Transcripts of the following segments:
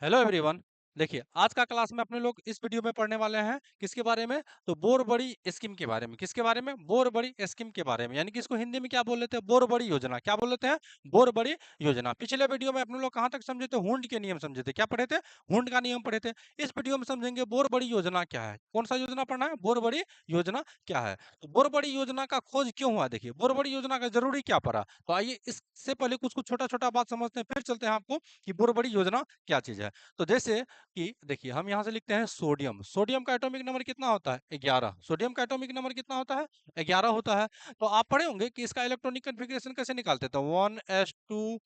Hello everyone. देखिए, आज का क्लास में अपने लोग इस वीडियो में पढ़ने वाले हैं किसके बारे में। तो बोरबड़ी स्कीम के बारे में। किसके बारे में? बोरबड़ी स्कीम के बारे में। यानी कि इसको हिंदी में क्या बोल लेते हैं? बोरबड़ी योजना। क्या बोल लेते हैं? बोरबड़ी योजना। पिछले वीडियो में अपने लोग कहाँ तक समझे थे? हुंड के नियम समझे थे। क्या पढ़े थे? हुंड का नियम पढ़े थे। इस वीडियो में समझेंगे बोरबड़ी योजना क्या है। कौन सा योजना पढ़ना है? बोरबड़ी योजना क्या है। तो बोरबड़ी योजना का खोज क्यों हुआ? देखिए, बोरबड़ी योजना का जरूरी क्या पड़ा। तो आइए इससे पहले कुछ कुछ छोटा छोटा बात समझते हैं, फिर चलते हैं आपको कि बोरबड़ी योजना क्या चीज है। तो जैसे कि देखिए, हम यहाँ से लिखते हैं सोडियम। सोडियम का एटॉमिक नंबर कितना होता है? 11। सोडियम का एटॉमिक नंबर कितना होता है? 11 होता है। तो आप पढ़े होंगे कि इसका इलेक्ट्रॉनिक कॉन्फ़िगरेशन कैसे निकालते हैं। तो 1s2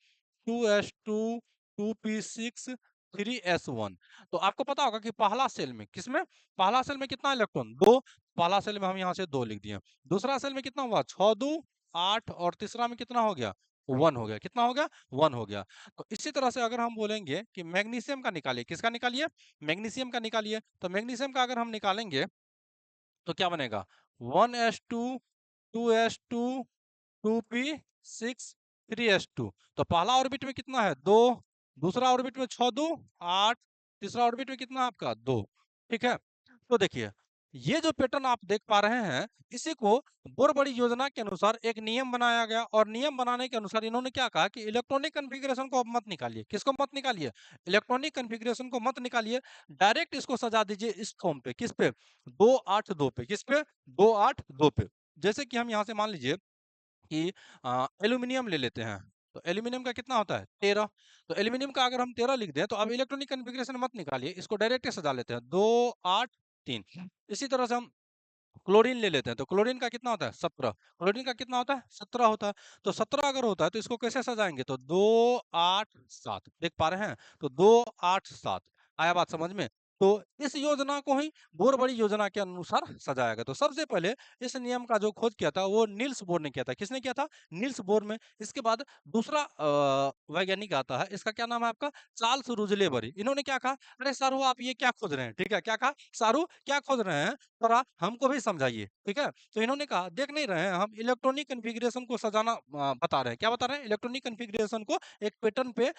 2s2 2p6 3s1। तो आपको पता होगा कि पहला सेल में, किसमें? पहला सेल में कितना इलेक्ट्रॉन? 2। पहला सेल में हम यहाँ से 2 लिख दिए। दूसरा सेल में कितना हुआ? 6 2 8। और तीसरा में कितना हो गया? 1 हो गया। कितना हो गया? 1 हो गया। तो इसी तरह से अगर हम बोलेंगे कि मैग्नीशियम का निकालिए। किसका निकालिए? मैग्नीशियम का निकालिए। तो मैग्नीशियम का अगर हम निकालेंगे तो क्या बनेगा? 1s2 2s2 2p6 3s2। तो पहला ऑर्बिट में कितना है? 2। दूसरा ऑर्बिट में 6 2 8। तीसरा ऑर्बिट में कितना आपका? 2। ठीक है। तो देखिए, ये जो पैटर्न आप देख पा रहे हैं, इसी को बोरबड़ी योजना के अनुसार एक नियम बनाया गया। और नियम बनाने के अनुसार इन्होंने क्या कहा कि इलेक्ट्रॉनिक कॉन्फ़िगरेशन को अब मत निकालिए। किसको मत निकालिए? इलेक्ट्रॉनिक कॉन्फ़िगरेशन को मत निकालिए। डायरेक्ट इसको सजा दीजिए इस फॉर्म पे। किस पे? 2 8 2 पे। किस पे? 2 8 2 पे। जैसे कि हम यहाँ से मान लीजिए कि एल्यूमीनियम ले लेते हैं। तो एल्यूमीनियम का कितना होता है? 13। तो एल्यूमीनियम का अगर हम 13 लिख दें, तो अब इलेक्ट्रॉनिक कॉन्फ़िगरेशन मत निकालिए, इसको डायरेक्ट ही सजा लेते हैं। 2 8 3। इसी तरह से हम क्लोरीन ले लेते हैं। तो क्लोरीन का कितना होता है? 17। क्लोरीन का कितना होता है? 17 होता है। तो 17 अगर होता है तो इसको कैसे सजाएंगे? तो 2 8 7। देख पा रहे हैं? तो 2 8 7। आया बात समझ में? तो इस योजना को ही बोरबड़ी योजना के अनुसार सजाया गया। तो सबसे पहले इस नियम का जो खोज किया था वो नील्स बोर ने किया था। किसने किया था? नील्स बोर में। इसके बाद दूसरा वैज्ञानिक आता है। इसका क्या नाम है आपका? चार्ल्स रूजलेबरी। इन्होंने क्या कहा? अरे सारू, आप ये क्या खोज रहे हैं? ठीक है, क्या कहा? सारू, क्या खोज रहे हैं? थोड़ा हमको भी समझाइए। ठीक है। तो इन्होंने कहा, देख नहीं रहे हैं हम इलेक्ट्रॉनिक कॉन्फ़िगरेशन को सजाना बता रहे हैं। क्या बता रहे हैं? इलेक्ट्रॉनिक कॉन्फ़िगरेशन को एक पैटर्न पे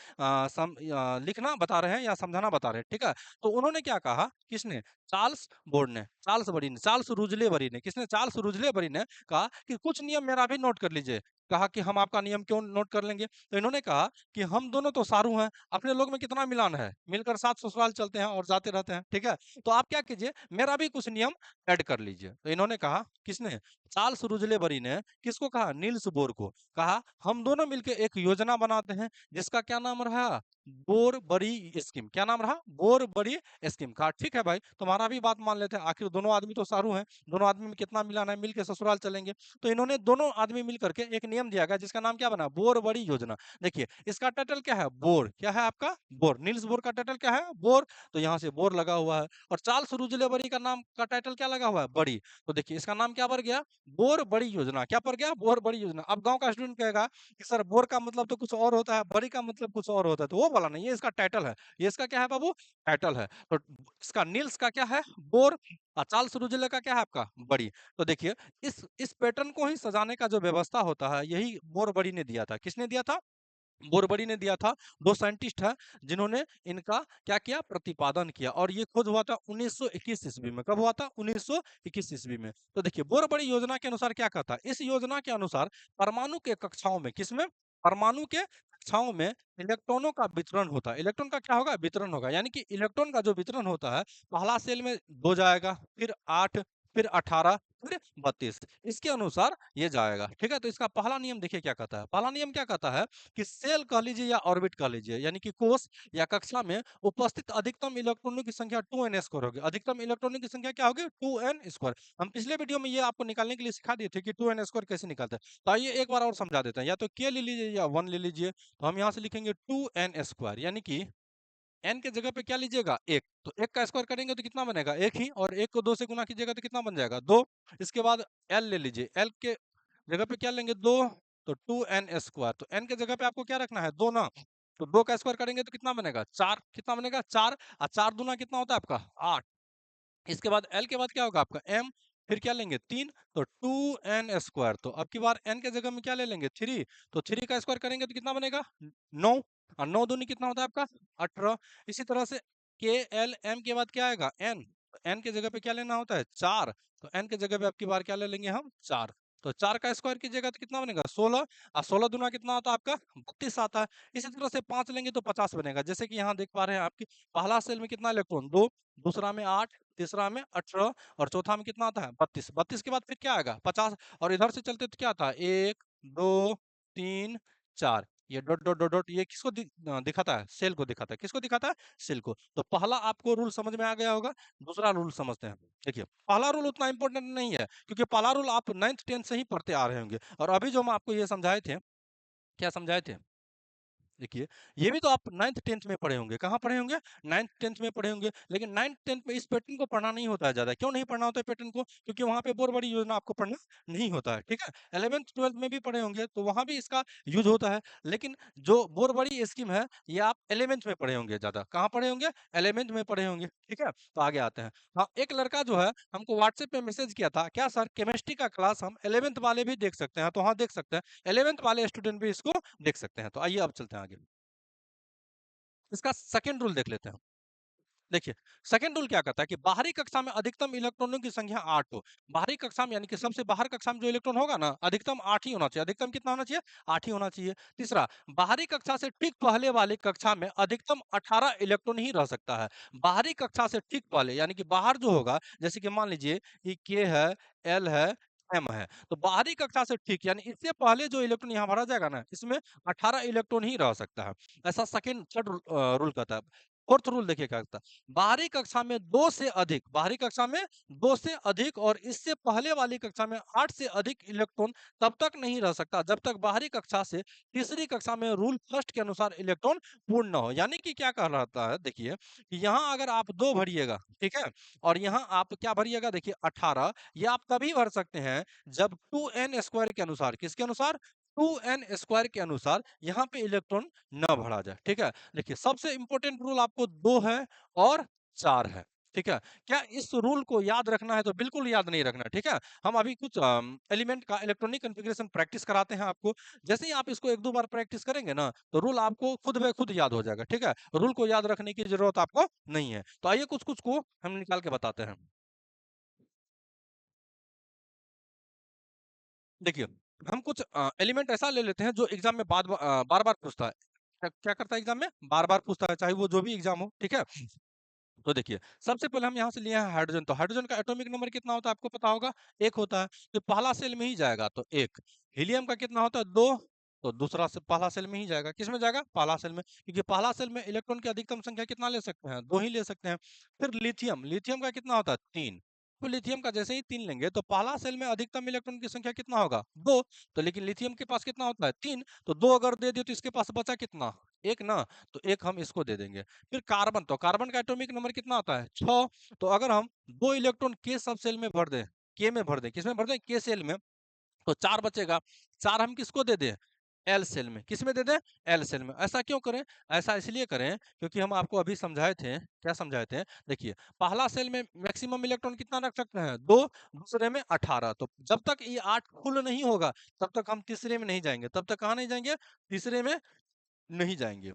लिखना बता रहे हैं या समझाना बता रहे हैं। ठीक है। तो उन्होंने क्या कहा? किसने? चार्ल्स बोर्ड ने, चार्ल्स बरी ने, चार्ल्स रूजलेबरी ने। किसने? चार्ल्स रूजलेबरी ने कहा कि कुछ नियम मेरा भी नोट कर लीजिए। कहा कि हम आपका नियम क्यों नोट कर लेंगे? तो इन्होंने कहा कि हम दोनों तो सारू हैं, अपने लोग में कितना मिलान है, मिलकर साथ ससुराल चलते हैं और जाते रहते हैं। ठीक है। तो आप क्या कीजिए, मेरा भी कुछ नियम ऐड कर लीजिए। तो इन्होंने कहा, किसने? चार्ल्स रूजलेबरी ने। किसको कहा? नील्स बोर को। कहा हम दोनों मिलकर एक योजना बनाते हैं जिसका क्या नाम रहा? बोरबड़ी स्कीम। क्या नाम रहा? बोरबड़ी स्कीम। कहा ठीक है भाई, तुम्हारा भी बात मान लेते हैं, आखिर दोनों आदमी तो सारू हैं, दोनों आदमी में कितना मिलान है, मिलकर ससुराल चलेंगे। तो इन्होंने दोनों आदमी मिल करके एक नियम दिया गया जिसका नाम क्या बना? बोरबड़ी योजना। देखिए, इसका टाइटल क्या है? बोर। क्या है आपका? बोर। नील्स बोर का टाइटल क्या है? बोर। तो यहाँ से बोर लगा हुआ है। और चार्ल्स रूजलेबरी का नाम का टाइटल क्या लगा हुआ है? बड़ी। तो देखिए, इसका नाम क्या पड़ गया? बोर बड़ी योजना। क्या पड़ गया? बोर बड़ी योजना। अब गांव का स्टूडेंट कहेगा कि सर, बोर का मतलब तो कुछ और होता है, बड़ी का मतलब कुछ और होता है। तो वो वाला नहीं, ये इसका टाइटल है। ये इसका क्या है बाबू? टाइटल है। तो इसका नील्स का क्या है? बोर। और चार्ल्स रूजले का क्या है आपका? बड़ी। तो देखिए, इस पैटर्न को ही सजाने का जो व्यवस्था होता है, यही बोरबड़ी ने दिया था। किसने दिया था? बोरबड़ी ने दिया था। दो साइंटिस्ट हैं जिन्होंने इनका क्या किया? प्रतिपादन किया। और ये खोज हुआ था 1921 ईस्वी में। कब हुआ था? 1921 ईस्वी में। तो देखिए, बोरबड़ी योजना के अनुसार क्या कहता है? इस योजना के अनुसार परमाणु के कक्षाओं में, किसमें? परमाणु के कक्षाओं में इलेक्ट्रॉनों का वितरण होता है। इलेक्ट्रॉन का क्या होगा? वितरण होगा। यानी कि इलेक्ट्रॉन का जो वितरण होता है, पहला सेल में 2 जाएगा, फिर 8, फिर 18, फिर 32। इसके अनुसार ये जाएगा। ठीक है। तो इसका पहला नियम देखिए क्या कहता है। पहला नियम क्या कहता है कि सेल कह लीजिए या ऑर्बिट कह लीजिए, यानी कि कोष या कक्षा में उपस्थित अधिकतम इलेक्ट्रॉनों की संख्या 2n स्क्वायर होगी। अधिकतम इलेक्ट्रॉनों की संख्या क्या होगी? 2n square. हम पिछले वीडियो में ये आपको निकालने के लिए सिखा दिए थे कि 2n स्क्वायर कैसे निकालते हैं। तो आइए एक बार और समझा देते हैं। या तो k ले लीजिए या 1 ले लीजिए। तो हम यहाँ से लिखेंगे 2n स्क्वायर, यानी कि n के जगह पे क्या लीजिएगा? 1। तो 1 का स्क्वायर करेंगे तो कितना बनेगा? 1 ही। और 1 को 2 से गुना कीजिएगा तो कितना बन जाएगा? 2। इसके बाद l ले लीजिए। l के जगह पे क्या लेंगे? 2। तो 2n स्क्वायर। तो n के जगह पे आपको क्या रखना है? 2 ना। तो 2 का स्क्वायर करेंगे तो कितना बनेगा? 4। कितना बनेगा? 4। और 4 दूना कितना होता है आपका? 8। इसके बाद l के बाद क्या होगा आपका? m। फिर क्या लेंगे 3, तो 2n² तो अब की बार n के जगह में क्या ले लेंगे 3, तो 3 का स्क्वायर करेंगे तो कितना बनेगा 9, और 9 दूनी कितना होता है आपका 18। इसी तरह से के एल एम के बाद क्या आएगा n, n के जगह पे क्या लेना होता है 4, तो n के जगह पे अब की बार क्या ले लेंगे हम 4, तो 4 का स्क्वायर कीजिएगा तो कितना बनेगा 16, और 16 दूना कितना होता है आपका 32 आता है। इसी तरह से 5 लेंगे तो 50 बनेगा। जैसे कि यहाँ देख पा रहे हैं आपकी पहला सेल में कितना इलेक्ट्रॉन 2, दूसरा में 8, तीसरा में 18, और चौथा में कितना आता है 32। 32 के बाद फिर क्या आएगा 50, और इधर से चलते तो क्या आता है 1 2 3 4, ये डॉट डॉट डॉट डॉट, ये किसको दिखाता है सेल को दिखाता है, किसको दिखाता है सेल को। तो पहला आपको रूल समझ में आ गया होगा। दूसरा रूल समझते हैं। देखिए पहला रूल उतना इंपॉर्टेंट नहीं है, क्योंकि पहला रूल आप 9th 10th से ही पढ़ते आ रहे होंगे, और अभी जो हम आपको ये समझाए थे, क्या समझाए थे, देखिए ये भी तो आप 9th 10th में पढ़े होंगे। कहाँ पढ़े होंगे 9th 10th में पढ़े होंगे, लेकिन 9th 10th में इस पैटर्न को पढ़ना नहीं होता है ज्यादा। क्यों नहीं पढ़ना होता है पैटर्न को, क्योंकि वहां पे बहुत बड़ी योजना आपको पढ़ना नहीं होता है, ठीक है। 11th 12th में भी पढ़े होंगे तो वहां भी इसका यूज होता है, लेकिन जो बहुत बड़ी स्कीम है ये आप 11th में पढ़े होंगे ज्यादा। कहाँ पढ़े होंगे 11th में पढ़े होंगे, ठीक है। तो आगे आते हैं। हाँ, एक लड़का जो है हमको व्हाट्सएप पे मैसेज किया था, क्या सर केमिस्ट्री का क्लास हम 11th वाले भी देख सकते हैं, तो हाँ देख सकते हैं, 11th वाले स्टूडेंट भी इसको देख सकते हैं। तो आइए अब चलते हैं आगे। इसका सेकंड रूल देख लेते हैं। देखिए सेकंड रूल क्या कहता है कि बाहरी कक्षा में अधिकतम इलेक्ट्रॉनों की संख्या 8 हो। बाहरी कक्षा में यानी कि सबसे बाहर कक्षा में जो इलेक्ट्रॉन होगा ना, अधिकतम 8 ही होना चाहिए। अधिकतम कितना होना चाहिए 8 ही होना चाहिए। तीसरा, बाहरी कक्षा से ठीक पहले वाली कक्षा में अधिकतम 18 इलेक्ट्रॉन ही रह सकता है। बाहरी कक्षा से ठीक पहले यानी कि बाहर जो होगा, जैसे कि मान लीजिए ये के है, एल है, एम है, तो बाहरी कक्षा से ठीक यानी इससे पहले जो इलेक्ट्रॉन यहाँ भरा जाएगा ना, इसमें 18 इलेक्ट्रॉन ही रह सकता है। ऐसा सेकंड थर्ड रूल कहता है। फोर्थ रूल देखिए क्या कहता है, बाहरी कक्षा में 2 से अधिक, बाहरी कक्षा में 2 से अधिक और इससे पहले वाली कक्षा में 8 से अधिक इलेक्ट्रॉन तब तक नहीं रह सकता जब तक बाहरी कक्षा से तीसरी कक्षा में रूल फर्स्ट के अनुसार इलेक्ट्रॉन पूर्ण न हो। यानी कि क्या कह रहा है, देखिए यहाँ अगर आप 2 भरिएगा, ठीक है, और यहाँ आप क्या भरिएगा देखिए 18, ये आप तभी भर सकते हैं जब 2n² के अनुसार, किसके अनुसार 2n² के अनुसार यहाँ पे इलेक्ट्रॉन न भरा जाए, ठीक है। देखिए सबसे इंपॉर्टेंट रूल आपको 2 है और 4 है, ठीक है। क्या इस रूल को याद रखना है, तो बिल्कुल याद नहीं रखना, ठीक है। हम अभी कुछ एलिमेंट का इलेक्ट्रॉनिक कॉन्फ़िगरेशन प्रैक्टिस कराते हैं आपको। जैसे ही आप इसको 1-2 बार प्रैक्टिस करेंगे ना, तो रूल आपको खुद ब खुद याद हो जाएगा, ठीक है। रूल को याद रखने की जरूरत आपको नहीं है। तो आइए कुछ-कुछ को हम निकाल के बताते हैं। देखिए, हम कुछ एलिमेंट ऐसा ले लेते हैं जो एग्ज़ाम में बार-बार पूछता है। क्या करता है एग्ज़ाम में? बार-बार पूछता है, चाहे वो जो भी एग्ज़ाम हो, ठीक है? तो देखिए, सबसे पहले हम यहाँ से लिए हैं हाइड्रोजन, तो हाइड्रोजन का एटॉमिक नंबर कितना होता है आपको पता होगा? 1 होता है, तो पहला सेल में ही जाएगा तो 1। हीलियम का कितना होता है 2, तो दूसरा से पहला सेल में ही जाएगा। किसमें जाएगा? पहला सेल में, क्योंकि पहला सेल में इलेक्ट्रॉन की अधिकतम संख्या कितना ले सकते हैं? 2 ही ले सकते हैं। फिर लिथियम, लिथियम का कितना होता है 3, तो लिथियम का जैसे ही 3 लेंगे तो पहला सेल में अधिकतम इलेक्ट्रॉन की संख्या कितना होगा? 2, तो लेकिन लिथियम के पास कितना होता है 3, तो 2 अगर दे दिए तो इसके पास बचा कितना? 1 ना, तो 1 हम इसको दे देंगे। फिर कार्बन, तो कार्बन का एटॉमिक नंबर कितना होता है 6, तो अगर हम 2 इलेक्ट्रॉन के सब सेल में भर दें, के में भर दें, किसमें भर दें के सेल में, तो 4 बचेगा। 4 हम किसको दे दें? एल सेल में। किसमें दे दें? एल सेल में। ऐसा क्यों करें? ऐसा इसलिए करें क्योंकि हम आपको अभी समझाए थे, क्या समझाए थे? देखिए, पहला सेल में मैक्सिमम इलेक्ट्रॉन कितना रख सकते हैं? 2, दूसरे में 18, तो जब तक ये 8 फुल नहीं होगा, तब तक हम तीसरे में नहीं जाएँगे। तब तक कहाँ नहीं जाएँगे? तीसरे में नहीं जाएँगे।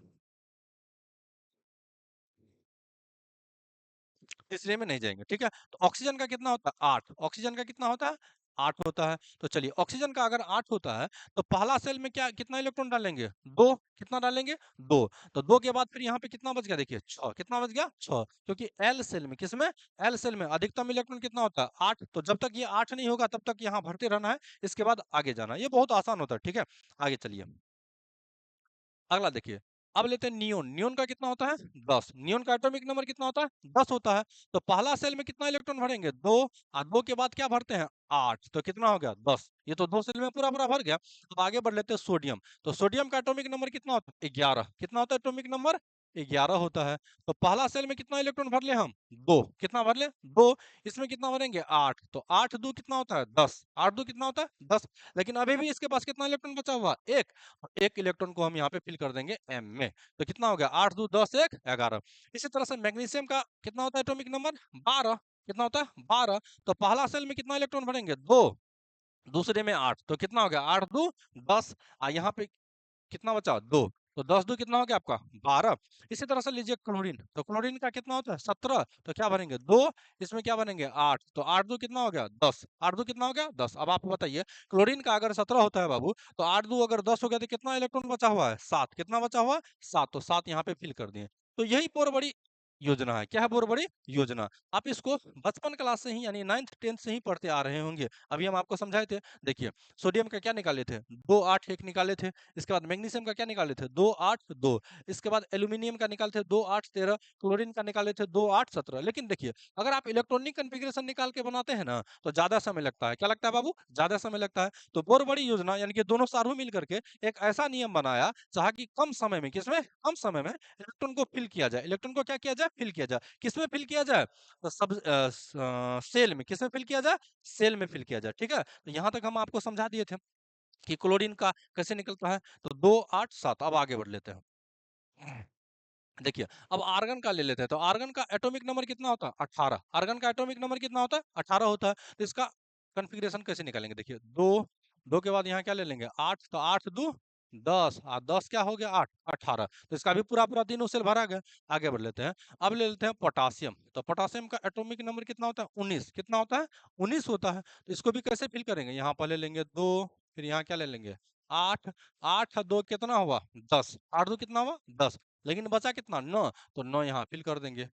तीसरे में नहीं जाएँगे, ठीक है? तो ऑक्सीजन का कितना होता है? 8, ऑक्सीजन का कितना होता है? 8 होता है। तो चलिए ऑक्सीजन का अगर 8 होता है, तो पहला सेल में क्या कितना इलेक्ट्रॉन डालेंगे? 2, कितना डालेंगे? 2, तो 2 के बाद फिर यहाँ पे कितना बच गया देखिए 6, कितना बच गया? 6, क्योंकि एल सेल में, किसमें? एल सेल में अधिकतम इलेक्ट्रॉन कितना होता है? 8, तो जब तक ये 8 नहीं होगा तब तक यहाँ भरते रहना है, इसके बाद आगे जाना है। ये बहुत आसान होता है, ठीक है? आगे चलिए। अगला देखिए, अब लेते हैं नियोन। नियोन का कितना होता है? 10। नियोन का एटॉमिक नंबर कितना होता है? 10 होता है। तो पहला सेल में कितना इलेक्ट्रॉन भरेंगे? 2, और 2 के बाद क्या भरते हैं? 8, तो कितना हो गया? 10। ये तो 2 सेल में पूरा-पूरा भर गया। अब आगे बढ़ लेते हैं सोडियम। तो सोडियम का एटॉमिक नंबर कितना होता है? 11। कितना होता है एटॉमिक नंबर? 11 होता है। तो पहला सेल में कितना इलेक्ट्रॉन भर ले हम? 2। कितना भर ले? 2। इसमें कितना भरेंगे? 8। तो 8 दूं कितना होता है? 10। 8 दूं कितना होता है? 10। लेकिन अभी भी इसके पास कितना इलेक्ट्रॉन बचा हुआ? 1। एक इलेक्ट्रॉन को हम यहाँ पे फिल कर देंगे एम में, तो कितना हो गया 8 2 10 1 11। इसी तरह से मैग्नीशियम का कितना होता है एटॉमिक नंबर 12। कितना होता है 12। तो पहला सेल में कितना इलेक्ट्रॉन भरेंगे 2, दूसरे में 8, तो कितना हो गया 8 2 10। यहाँ पे कितना बचा 2, तो 10 2 कितना हो गया आपका 12। इसी तरह से लीजिए क्लोरीन, तो क्लोरीन का कितना होता है 17, तो क्या भरेंगे 2, इसमें क्या बनेंगे 8, तो 8 2 कितना हो गया 10, 8 2 कितना हो गया 10। अब आप बताइए क्लोरीन का अगर 17 होता है बाबू, तो 8 2 अगर 10 हो गया तो कितना इलेक्ट्रॉन बचा हुआ है 7, कितना बचा हुआ है 7, तो 7 यहाँ पे फिल कर दिए। तो यही बोर बड़ी योजना है। क्या है बोर बड़ी योजना? आप इसको बचपन क्लास से ही यानी 9th 10th से ही पढ़ते आ रहे होंगे। अभी हम आपको समझाए थे, देखिए सोडियम का क्या निकाले थे 2 8 1 निकाले थे। इसके बाद मैग्नीशियम का क्या निकाले थे 2 8 2। इसके बाद एल्यूमिनियम का निकाले थे 2 8 13। क्लोरीन का निकाले थे 2 8 17। लेकिन देखिए अगर आप इलेक्ट्रॉनिक कॉन्फ़िगरेशन निकाल के बनाते हैं ना, तो ज्यादा समय लगता है। क्या लगता है बाबू? ज्यादा समय लगता है। तो बोर बड़ी योजना यानी कि दोनों सारों मिल करके एक ऐसा नियम बनाया जहाँ की कम समय में, किसमें कम समय में इलेक्ट्रॉन को फिल किया जाए। इलेक्ट्रॉन को क्या किया जाए फिल किया जाए। किसमें फिल किया जाए? तो सेल में। किसमें फिल किया जाए? सेल में फिल किया जाए। ठीक है, तो यहाँ तक हम आपको समझा दिए थे कि क्लोरीन का कैसे निकलता है। तो 2 8 7। अब आगे बढ़ लेते हैं। देखिए अब आर्गन का ले लेते हैं, तो आर्गन का एटॉमिक नंबर कितना होता है 18। आर्गन का एटॉमिक नंबर कितना होता है 18 होता है। तो इसका कॉन्फ़िगरेशन कैसे निकालेंगे? देखिए 2 2 के बाद यहाँ क्या ले लेंगे 8, तो 8 2 10, और 10 क्या हो गया 8 18। तो इसका भी पूरा पूरा तीनों सेल भरा गया। आगे बढ़ लेते हैं। अब ले लेते हैं पोटासियम। तो पोटासियम का एटॉमिक नंबर कितना होता है 19। कितना होता है 19 होता है। तो इसको भी कैसे फिल करेंगे? यहाँ पहले लेंगे 2, फिर यहाँ क्या ले लेंगे 8, 8 2 कितना हुआ 10, 8 2 कितना हुआ 10। लेकिन बचा कितना 9, तो 9 यहाँ फिल कर देंगे।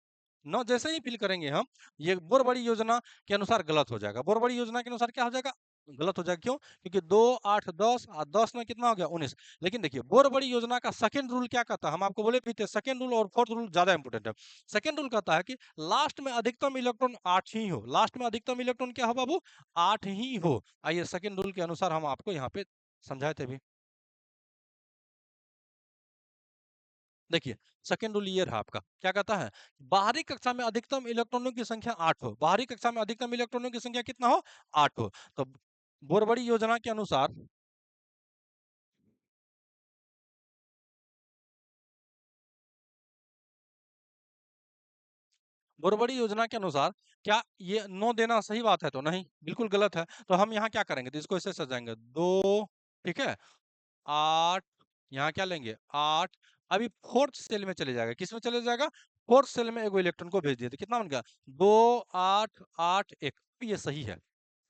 9 जैसे ही फिल करेंगे हम, ये बोर बड़ी योजना के अनुसार गलत हो जाएगा। बोर बड़ी योजना के अनुसार क्या हो जाएगा? गलत हो जाएगा। क्यों? क्योंकि 2 8 10 और 10 में कितना हो गया 19। लेकिन देखिए बोर बड़ी योजना का सेकंड रूल क्या कहता है? हम आपको बोले भी थे सेकंड रूल और फोर्थ रूल ज्यादा इंपॉर्टेंट है। सेकंड रूल कहता है कि लास्ट में अधिकतम इलेक्ट्रॉन 8 ही हो। लास्ट में अधिकतम इलेक्ट्रॉन क्या हो बाबू? 8 ही हो। आइए सेकंड रूल के अनुसार हम आपको यहाँ पे समझाए थे भी। देखिए सेकंड रूल ये रहा आपका, क्या कहता है? बाहरी कक्षा में अधिकतम इलेक्ट्रॉनों की संख्या 8 हो। बाहरी कक्षा में अधिकतम इलेक्ट्रॉनों की संख्या कितना हो? 8 हो। तो बोरबड़ी योजना के अनुसार, बोरबड़ी योजना के अनुसार क्या ये 9 देना सही बात है? तो नहीं, बिल्कुल गलत है। तो हम यहाँ क्या करेंगे? तो इसको ऐसे सजाएंगे 2, ठीक है 8, यहाँ क्या लेंगे 8। अभी फोर्थ सेल में चले जाएगा। किस में चले जाएगा? फोर्थ सेल में एगो इलेक्ट्रॉन को भेज दिए, तो कितना बन गया 2 8 8 1। ये सही है।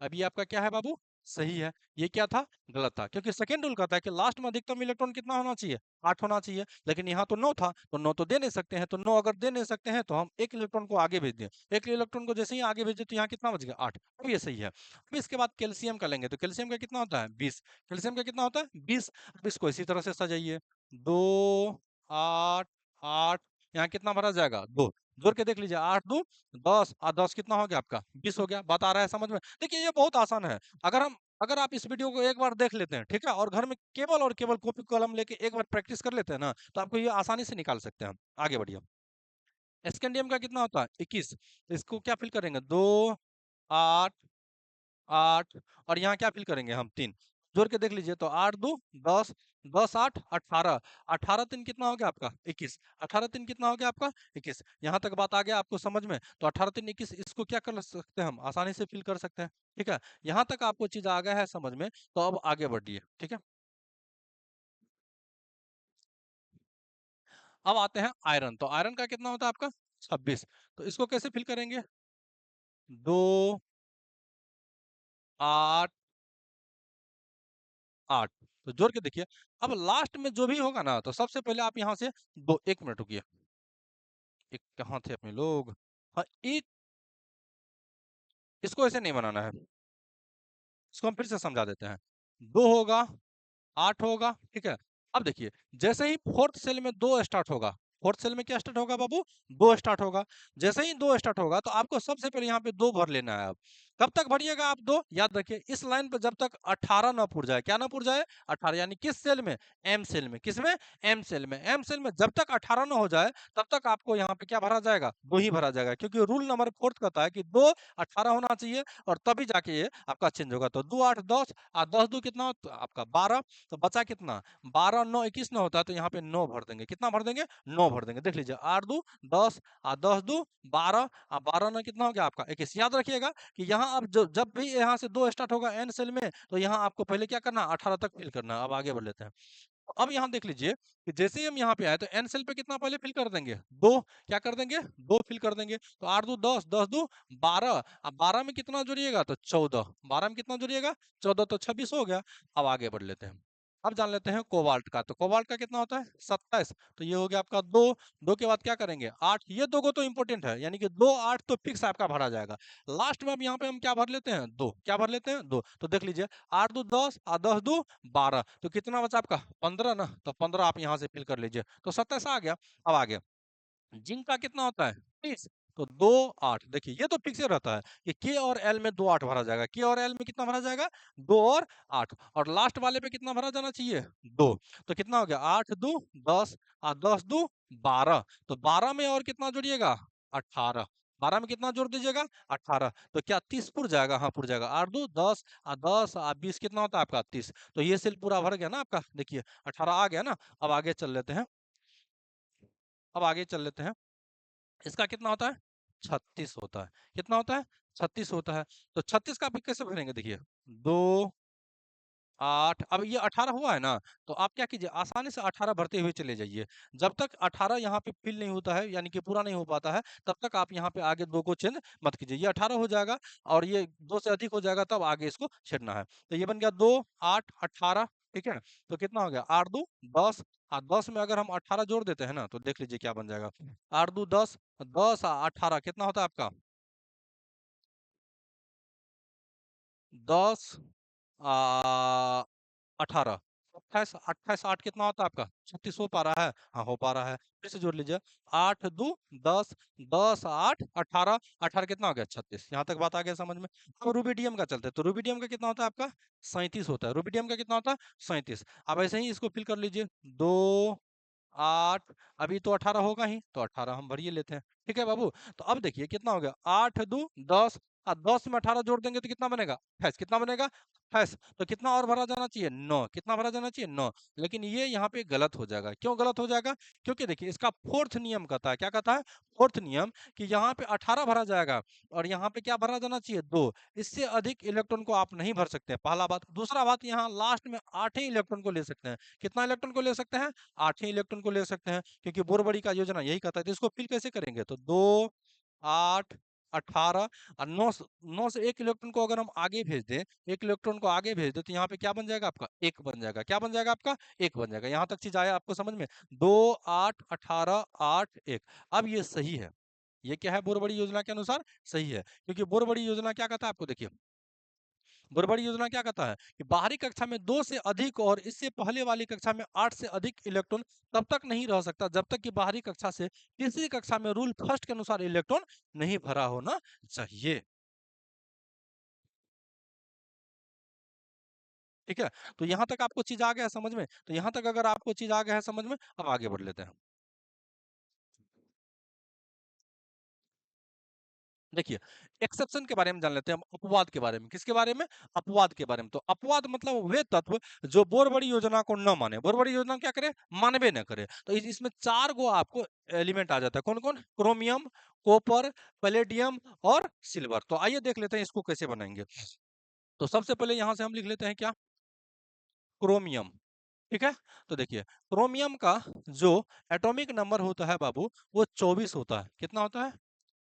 अभी आपका क्या है बाबू? सही है। ये क्या था? गलत था। क्योंकि सेकंड रूल कहता है कि लास्ट में अधिकतम इलेक्ट्रॉन कितना होना चाहिए? 8 होना चाहिए। लेकिन यहाँ तो 9 था, तो 9 तो दे नहीं सकते हैं। तो 9 अगर दे नहीं सकते हैं तो हम एक इलेक्ट्रॉन को आगे भेज दें। एक इलेक्ट्रॉन को जैसे ही आगे भेजे तो यहाँ कितना बच गया 8। अब ये सही है। अब इसके बाद कैल्शियम का लेंगे, तो कैल्शियम का कितना होता है 20। कैल्शियम का कितना होता है 20। अब इसको इसी तरह से सजाइए 2 8 8। यहाँ कितना भरा जाएगा 2। जोड़ के देख लीजिए 8 2 10, और 10 कितना हो गया आपका 20 हो गया। बात आ रहा है समझ में? देखिए ये बहुत आसान है। अगर आप इस वीडियो को एक बार देख लेते हैं, ठीक है, और घर में केवल और केवल कॉपी कलम लेके एक बार प्रैक्टिस कर लेते हैं ना, तो आपको ये आसानी से निकाल सकते हैं हम। आगे बढ़िए। स्कैंडियम का कितना होता है 21। तो इसको क्या फिल करेंगे 2 8 8, और यहाँ क्या फिल करेंगे हम 3। जोड़ के देख लीजिए तो 8 2 10, 10 8 18, 18 3 कितना हो गया आपका 21। 18 3 कितना हो गया आपका 21। यहाँ तक बात आ गया आपको समझ में? तो 18 3 21, इसको क्या कर सकते हैं हम? आसानी से फिल कर सकते हैं। ठीक है, यहाँ तक आपको चीज आ गया है समझ में? तो अब आगे बढ़िए। ठीक है, अब आते हैं आयरन। तो आयरन का कितना होता है आपका 26। तो इसको कैसे फिल करेंगे 2 8 8। तो जोड़ के देखिए। अब लास्ट में जो भी होगा ना, तो सबसे पहले आप यहाँ से दो, 1 मिनट रुकिए। एक कहाँ थे अपने लोग? हाँ, एक, इसको ऐसे नहीं बनाना है। इसको हम फिर से समझा देते हैं। 2 होगा, 8 होगा, ठीक है। अब देखिए जैसे ही फोर्थ सेल में 2 स्टार्ट होगा, फोर्थ सेल में क्या स्टार्ट होगा बाबू? 2 स्टार्ट होगा। जैसे ही 2 स्टार्ट होगा तो आपको सबसे पहले यहाँ पे 2 भर लेना है। अब कब तक भरिएगा आप 2? याद रखिए इस लाइन पर जब तक 18 ना पुर जाए, क्या ना पुर जाए? 18, यानी किस सेल में? एम सेल में। किसमें? एम सेल में। एम सेल में जब तक 18 ना हो जाए तब तक आपको यहाँ पे क्या भरा जाएगा? 2 ही भरा जाएगा, क्योंकि रूल नंबर 4 कहता है कि 2 18 होना चाहिए और तभी जाके ये आपका चेंज होगा। तो 2 8 10 और 10 2 कितना तो आपका 12। तो बचा कितना? 12 9 21 ना होता है, तो यहाँ पे 9 भर देंगे। कितना भर देंगे? 9 भर देंगे। देख लीजिए 8 2 10 और 10 2 12 और 12 9 कितना हो गया आपका? 21। याद रखिएगा कि यहाँ अब जो जब भी यहाँ से 2 स्टार्ट होगा एन सेल में, तो यहाँ आपको पहले क्या करना है? 18 तक फिल करना है। अब आगे बढ़ लेते हैं। तो अब यहाँ देख लीजिए कि जैसे ही हम यहाँ पे आए तो एन सेल पे कितना पहले फिल कर देंगे? 2। क्या कर देंगे? 2 फिल कर देंगे। तो 8 2 10 10 2 12। अब 12 में कितना जोड़िएगा? तो 14। 12 में कितना जोड़िएगा? 14, तो 26 हो गया। अब आगे बढ़ लेते हैं। अब जान लेते हैं कोबाल्ट का। तो कोबाल्ट का कितना होता है? 27। तो ये हो गया आपका 2। 2 के बाद क्या करेंगे? 8। ये दो को तो इंपॉर्टेंट है, यानी कि 2 8 तो फिक्स आपका भरा जाएगा। लास्ट में अब यहाँ पे हम क्या भर लेते हैं? 2। क्या भर लेते हैं? 2। तो देख लीजिए 8 2 10 और 10 2 12। तो कितना बचा आपका? 15 ना। तो 15 आप यहाँ से फिल कर लीजिए। तो 27 आ गया। अब आगे जिंक का कितना होता है? 30। तो 2 8। देखिए ये तो फिक्स रहता है कि के और एल में 2 8 भरा जाएगा। के और एल में कितना भरा जाएगा? 2 और 8। और लास्ट वाले पे कितना भरा जाना चाहिए? 2। तो कितना हो गया? 8 2 10 और 10 2 12। तो 12 में और कितना जोड़िएगा? 18। 12 में कितना जोड़ दीजिएगा? 18। तो क्या 30 पुर जाएगा? हाँ पुर जाएगा। 8 2 10 और 10 और 20 कितना होता है आपका? 30। तो ये सेल पूरा भर गया ना आपका। देखिए 18 आ गया ना। अब आगे चल लेते हैं। अब आगे चल लेते हैं। इसका कितना होता है? 36 होता है। कितना होता है? 36 होता है। तो 36 का आप कैसे भरेंगे? देखिए 2 8। अब ये 18 हुआ है ना, तो आप क्या कीजिए आसानी से 18 भरते हुए चले जाइए। जब तक 18 यहाँ पे फिल नहीं होता है, यानी कि पूरा नहीं हो पाता है, तब तक आप यहाँ पे आगे 2 को चेंज मत कीजिए। ये 18 हो जाएगा और ये 2 से अधिक हो जाएगा, तब आगे इसको छेड़ना है। तो ये बन गया 2 8 18। ठीक है। तो कितना हो गया? 8 2 10। 10 में अगर हम 18 जोड़ देते हैं ना, तो देख लीजिए क्या बन जाएगा। 8 2 10 10 और 18 कितना होता है आपका? 10 आ 18। 28 28 8 कितना होता है आपका? 36 हो पा रहा है? हाँ हो पा रहा है। फिर से जोड़ लीजिए। 8 2 10 10 8 18। 18 कितना हो गया? 36। यहाँ तक बात आ गया समझ में? अब रूबिडियम का चलते हैं। तो रूबिडियम का कितना होता है आपका? 37 होता है। रूबिडियम का कितना होता है? 37। अब ऐसे ही इसको फिल कर लीजिए। 2 8। अभी तो 18 होगा ही, तो 18 हम भरिए लेते हैं। ठीक है बाबू। तो अब देखिए कितना हो गया? 8 2 10 और 10 में 18 जोड़ देंगे तो कितना बनेगा? 28। कितना बनेगा? 28। तो कितना और भरा जाना चाहिए? 9। कितना भरा जाना चाहिए? 9। लेकिन ये यहाँ पे गलत हो जाएगा। क्यों गलत हो जाएगा? क्योंकि देखिए इसका फोर्थ नियम कहता है। क्या कहता है? फोर्थ नियम कि यहाँ पे 18 भरा जाएगा और यहाँ पे क्या भरा जाना चाहिए? 2। इससे अधिक इलेक्ट्रॉन को आप नहीं भर सकते, पहला बात। दूसरा बात, यहाँ लास्ट में 8 ही इलेक्ट्रॉन को ले सकते हैं। कितना इलेक्ट्रॉन को ले सकते हैं? 8 ही इलेक्ट्रॉन को ले सकते हैं, क्योंकि बोरबड़ी का योजना यही कहता है। तो इसको फिल कैसे करेंगे? तो 2 8 18 और 9 से 1 इलेक्ट्रॉन को अगर हम आगे भेज दें, 1 इलेक्ट्रॉन को आगे भेज दें, तो यहाँ पे क्या बन जाएगा आपका? 1 बन जाएगा। क्या बन जाएगा आपका? 1 बन जाएगा। यहाँ तक चीज आया आपको समझ में? 2 8 18 8 1। अब ये सही है। ये क्या है? बोरबड़ी योजना के अनुसार सही है, क्योंकि बोरबड़ी योजना क्या कहता है आपको? देखिए बुरबड़ी योजना क्या कहता है कि बाहरी कक्षा में 2 से अधिक और इससे पहले वाली कक्षा में 8 से अधिक इलेक्ट्रॉन तब तक नहीं रह सकता जब तक कि बाहरी कक्षा से तीसरी कक्षा में रूल फर्स्ट के अनुसार इलेक्ट्रॉन नहीं भरा होना चाहिए। ठीक है। तो यहाँ तक आपको चीज आ गया है समझ में? तो यहाँ तक अगर आपको चीज आ गया है समझ में, अब आगे बढ़ लेते हैं। देखिए एक्सेप्शन के बारे में जान लेते हैं हम, अपवाद के बारे में। किसके बारे में? अपवाद के बारे में। तो अपवाद मतलब वे तत्व जो बोरबड़ी योजना को न माने। बोरबड़ी योजना क्या करे? मानवे न करे। तो इसमें 4 गो आपको एलिमेंट आ जाता है। कौन कौन? क्रोमियम, कॉपर, पैलेडियम और सिल्वर। तो आइए देख लेते हैं इसको कैसे बनाएंगे। तो सबसे पहले यहाँ से हम लिख लेते हैं क्या? क्रोमियम। ठीक है। तो देखिए क्रोमियम का जो एटॉमिक नंबर होता है बाबू, वो 24 होता है। कितना होता है?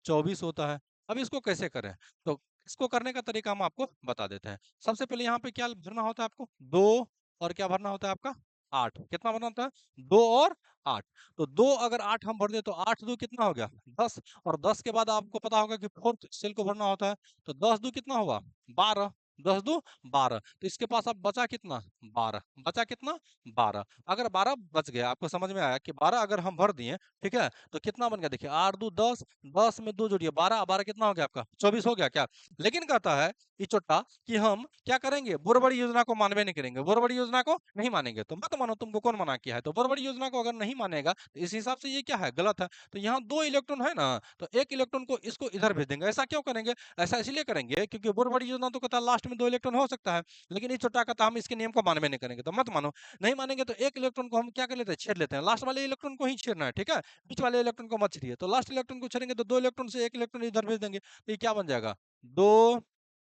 24 होता है। अब इसको कैसे करें? तो इसको करने का तरीका हम आपको बता देते हैं। सबसे पहले यहाँ पे क्या भरना होता है आपको? 2 और क्या भरना होता है आपका? 8। कितना भरना होता है? 2 और 8। तो 2 अगर 8 हम भर दे तो 8 2 कितना हो गया? 10। और 10 के बाद आपको पता होगा कि फोर्थ सेल को भरना होता है। तो 10 2 कितना हुआ? 12। 10 दो 12, तो इसके पास अब बचा कितना? 12, बचा कितना? 12। अगर 12 बच गया, आपको समझ में आया कि 12 अगर हम भर दिए, ठीक है, तो कितना बन गया? देखिए 8 दो 10, 10 में 2 जोड़िए 12, 12 कितना हो गया आपका? 24 हो गया क्या? लेकिन कहता है ये चोट्टा कि हम क्या करेंगे? बोरबड़ी योजना को मानवे नहीं करेंगे, बोरबड़ी योजना को नहीं मानेंगे। तो मत मानो, तुमको कौन मना किया है? तो बोरबड़ी योजना को अगर नहीं मानेगा तो इस हिसाब से ये क्या है? गलत है। तो यहाँ 2 इलेक्ट्रॉन है ना, तो एक इलेक्ट्रॉन को इसको इधर भेज देंगे। ऐसा क्यों करेंगे? ऐसा इसलिए करेंगे क्योंकि बोरबड़ी योजना तो कहता है लास्ट में 2 इलेक्ट्रॉन हो सकता है, लेकिन ये छोटा कहता है हम इसके नियम को मानवे नहीं करेंगे। तो मत मानो, नहीं मानेंगे तो एक इलेक्ट्रॉन को हम क्या कर लेते हैं? छेड़ लेते हैं। लास्ट वाले इलेक्ट्रॉन को ही छेड़ना है, ठीक है? बीच वाले इलेक्ट्रॉन को मत छेड़िए। तो लास्ट इलेक्ट्रॉन को छेड़ेंगे तो 2 इलेक्ट्रॉन से 1 इलेक्ट्रॉन इधर भेज देंगे, तो ये क्या बन जाएगा? 2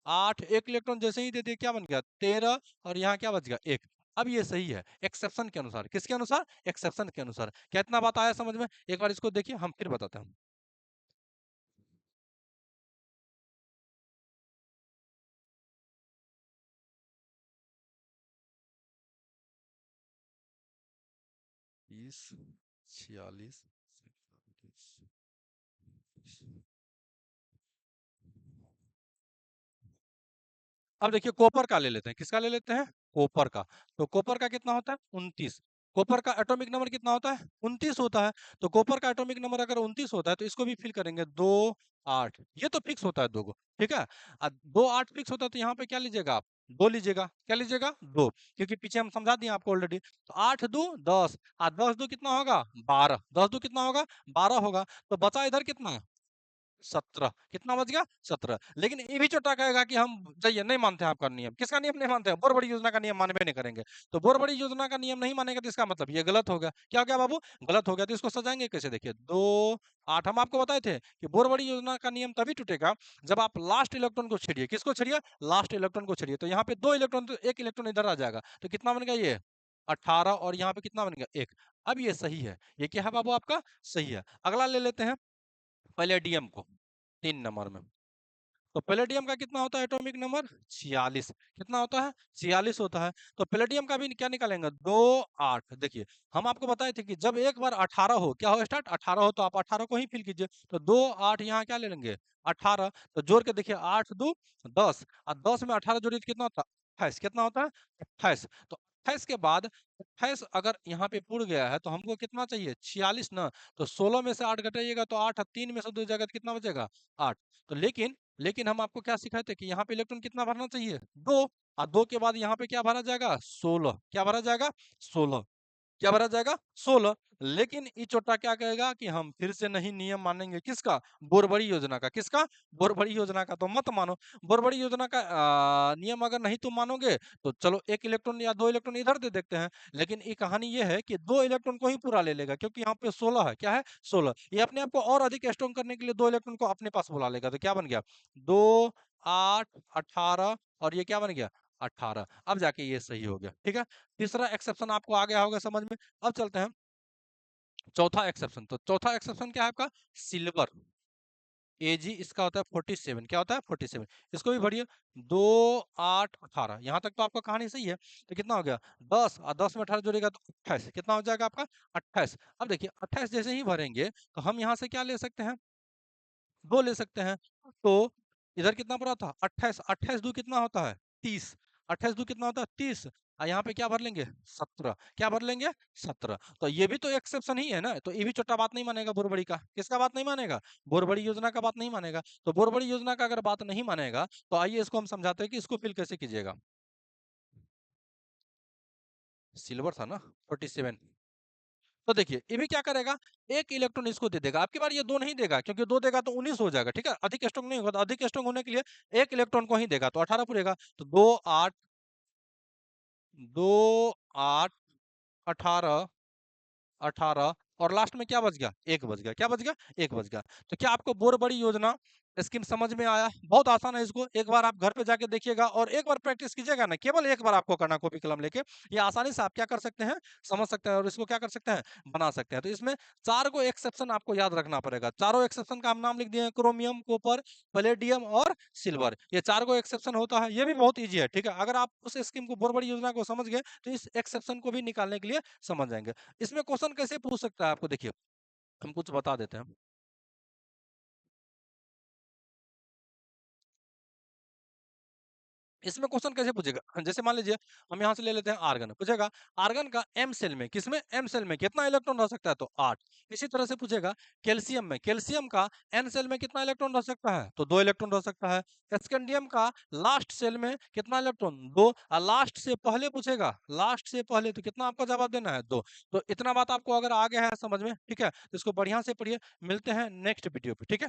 8, 1 इलेक्ट्रॉन जैसे ही दे दिए, क्या बन गया? 13, और यहाँ क्या बच गया? 1। अब ये सही है एक्सेप्शन के अनुसार। किसके अनुसार? एक्सेप्शन के अनुसार। क्या इतना बात आया समझ में? एक बार इसको देखिए, हम फिर बताते हैं। 30, 46, 47। अब देखिए कॉपर का ले लेते हैं। किसका ले लेते हैं? कॉपर का। तो कॉपर का कितना होता है? 29। कॉपर का एटॉमिक नंबर कितना होता है? 29 होता है। तो कॉपर का एटॉमिक नंबर अगर 29 होता है तो इसको भी फिल करेंगे 2 8। ये तो फिक्स होता है दो को, ठीक है। 2 8 फिक्स होता है, तो यहाँ पे क्या लीजिएगा आप? 2 लीजिएगा। क्या लीजिएगा? 2, क्योंकि पीछे हम समझा दिए आपको ऑलरेडी। तो 8 2 10, 10 2 कितना होगा? 12। 10 2 कितना होगा? 12 होगा। तो बचा इधर कितना? 17। कितना बच गया? 17। लेकिन ये भी छोटा कहेगा कि हम जाइए नहीं मानते हैं आपका नियम। किसका नियम नहीं मानते हैं? बोरबड़ी योजना का नियम मानवे नहीं करेंगे। तो बोरबड़ी योजना का नियम नहीं मानेंगे तो इसका मतलब ये गलत हो गया। क्या हो गया बाबू? गलत हो गया। तो इसको सजाएंगे कैसे? देखिए 2 8 हम आपको बताए थे कि बोरबड़ी योजना का नियम तभी टूटेगा जब आप लास्ट इलेक्ट्रॉन को छेड़िए। किसको छेड़िए? लास्ट इलेक्ट्रॉन को छेड़िए। तो यहाँ पे 2 इलेक्ट्रॉन, तो 1 इलेक्ट्रॉन इधर आ जाएगा। तो कितना बन गया ये? 18, और यहाँ पे कितना बन गया? 1। अब ये सही है। ये क्या है बाबू आपका? सही है। अगला ले लेते हैं पैलेडियम को, 3 नंबर में। तो पैलेडियम का कितना होता है एटॉमिक नंबर? 46। कितना होता है? 46 होता है। तो पैलेडियम का भी क्या निकालेंगे? 2 8। देखिए हम आपको बताए थे कि जब एक बार 18 हो, क्या हो स्टार्ट? 18 हो, तो आप 18 को ही फिल कीजिए। तो 2 8 यहाँ क्या ले लेंगे? 18। तो जोड़ के देखिए 8 2 10, और 10 में 18 जोड़िए तो कितना होता है? 28। कितना होता है? 28। तो 28 के बाद 28 अगर यहाँ पे पुर गया है तो हमको कितना चाहिए? 46 ना। तो 16 में से 8 घटाइएगा तो 8, 3 में से 2 जाएगा तो कितना बचेगा? 8। तो लेकिन हम आपको क्या सिखाए थे कि यहाँ पे इलेक्ट्रॉन कितना भरना चाहिए? 2। और 2 के बाद यहाँ पे क्या भरा जाएगा? 16। क्या भरा जाएगा? 16। क्या भरा जाएगा? 16। लेकिन ये चोटा क्या कहेगा कि हम फिर से नहीं नियम मानेंगे। किसका? बोरबड़ी योजना का। किसका? बोरबड़ी योजना का। तो मत मानो। बोरबड़ी योजना का नियम अगर नहीं तुम मानोगे तो चलो 1 इलेक्ट्रॉन या 2 इलेक्ट्रॉन इधर दे देखते हैं। लेकिन ये कहानी ये है कि 2 इलेक्ट्रॉन को ही पूरा ले लेगा, क्योंकि यहाँ पे 16 है। क्या है? 16। ये अपने आप को और अधिक स्ट्रॉन्ग करने के लिए 2 इलेक्ट्रॉन को अपने पास बुला लेगा। तो क्या बन गया? 2 8 18, और ये क्या बन गया? 18। अब जाके ये सही हो गया, ठीक है। तीसरा एक्सेप्शन आपको आ गया होगा समझ में। अब चलते हैं चौथा एक्सेप्शन। तो चौथा एक्सेप्शन क्या है आपका? सिल्वर। एजी इसका होता है 47। क्या होता है? 47। इसको भी भरिए। 2 8 18। यहाँ तक तो आपका कहानी सही है। तो कितना हो गया? 10, और 10 में 18 जोड़ेगा तो 28। कितना हो जाएगा आपका? 28। अब देखिए 28 जैसे ही भरेंगे तो हम यहाँ से क्या ले सकते हैं? 2 ले सकते हैं। तो इधर कितना पड़ा था? 28। 28 दो कितना होता है? 30। 28 दो कितना होता है? 30। और यहाँ पे क्या भर लेंगे? 17। क्या भर लेंगे? 17। तो ये भी तो एक्सेप्शन ही है ना। तो ये भी छोटा बात नहीं मानेगा बोरबड़ी का। किसका बात नहीं मानेगा? बोरबड़ी योजना का बात नहीं मानेगा। तो बोरबड़ी योजना का अगर बात नहीं मानेगा तो आइए इसको हम समझाते हैं कि इसको फिल कैसे कीजिएगा। सिल्वर था ना 47। तो देखिए ये भी क्या करेगा? एक इलेक्ट्रॉन इसको दे देगा। आपकी बार ये 2 नहीं देगा, क्योंकि 2 देगा तो 19 हो जाएगा, ठीक है। अधिक स्ट्रांग नहीं होगा। तो अधिक स्ट्रांग होने के लिए एक इलेक्ट्रॉन को ही देगा, तो 18 पूरेगा। तो 2 8 2 8 18 18, और लास्ट में क्या बच गया? 1 बच गया। क्या बच गया? 1 बच गया। तो क्या आपको बोरबड़ी योजना स्कीम समझ में आया? बहुत आसान है। इसको एक बार आप घर पे जाके देखिएगा और एक बार प्रैक्टिस कीजिएगा ना, केवल एक बार आपको करना कॉपी कलम लेके। ये आसानी से आप क्या कर सकते हैं? समझ सकते हैं, और इसको क्या कर सकते हैं? बना सकते हैं। तो इसमें 4 गो एक्सेप्शन आपको याद रखना पड़ेगा। चारों एक्सेप्शन का हम नाम लिख दिए हैं, क्रोमियम, कॉपर, पैलेडियम और सिल्वर। ये 4 गो एक्सेप्शन होता है। ये भी बहुत ईजी है, ठीक है। अगर आप उस स्कीम को, बोरबड़ी योजना को समझ गए तो इस एक्सेप्शन को भी निकालने के लिए समझ जाएंगे। इसमें क्वेश्चन कैसे पूछ सकता है आपको? देखिए हम कुछ बता देते हैं। इसमें क्वेश्चन कैसे पूछेगा, जैसे मान लीजिए हम यहाँ से ले लेते हैं आर्गन, पूछेगा आर्गन का एम सेल में, किसमें, एम सेल में कितना इलेक्ट्रॉन रह सकता है, तो 8। इसी तरह से पूछेगा कैल्शियम में, कैल्शियम का एन सेल में कितना इलेक्ट्रॉन रह सकता है, तो 2 इलेक्ट्रॉन रह सकता है। स्कैंडियम का लास्ट सेल में कितना इलेक्ट्रॉन, 2, और लास्ट से पहले पूछेगा, लास्ट से पहले, तो कितना आपको जवाब देना है, 2। तो इतना बात आपको अगर आ गया है समझ में, ठीक है, तो इसको बढ़िया से पढ़िए। मिलते हैं नेक्स्ट वीडियो पे, ठीक है।